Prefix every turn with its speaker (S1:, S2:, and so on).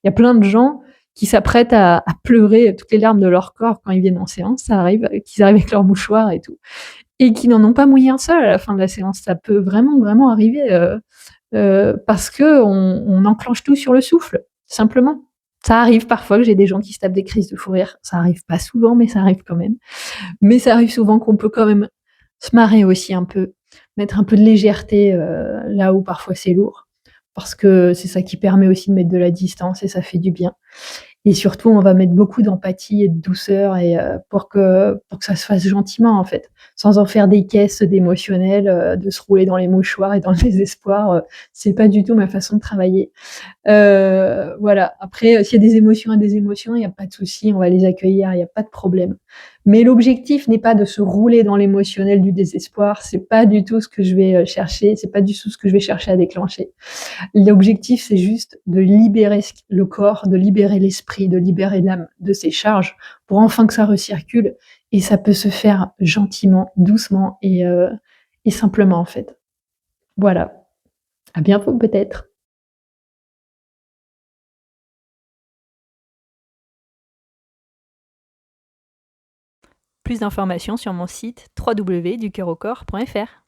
S1: Il y a plein de gens qui s'apprêtent à pleurer toutes les larmes de leur corps quand ils viennent en séance, ça arrive, qu'ils arrivent avec leur mouchoir et tout et qui n'en ont pas mouillé un seul à la fin de la séance. Ça peut vraiment, vraiment arriver, parce qu'on enclenche tout sur le souffle, simplement. Ça arrive parfois que j'ai des gens qui se tapent des crises de fou rire. Ça arrive pas souvent, mais ça arrive quand même. Mais ça arrive souvent qu'on peut quand même se marrer aussi un peu, mettre un peu de légèreté, là où parfois c'est lourd. Parce que c'est ça qui permet aussi de mettre de la distance et ça fait du bien. Et surtout, on va mettre beaucoup d'empathie et de douceur et pour que ça se fasse gentiment, en fait, sans en faire des caisses d'émotionnel, de se rouler dans les mouchoirs et dans le désespoir, c'est pas du tout ma façon de travailler. Voilà, après, s'il y a des émotions et des émotions, il y a pas de souci, on va les accueillir, il y a pas de problème. Mais l'objectif n'est pas de se rouler dans l'émotionnel du désespoir, c'est pas du tout ce que je vais, chercher, c'est pas du tout ce que je vais chercher à déclencher. L'objectif, c'est juste de libérer le corps, de libérer l'esprit, de libérer l'âme de ses charges pour enfin que ça recircule et ça peut se faire gentiment, doucement et simplement, en fait. Voilà. À bientôt peut-être. Plus d'informations sur mon site www.ducoeuraucorps.fr.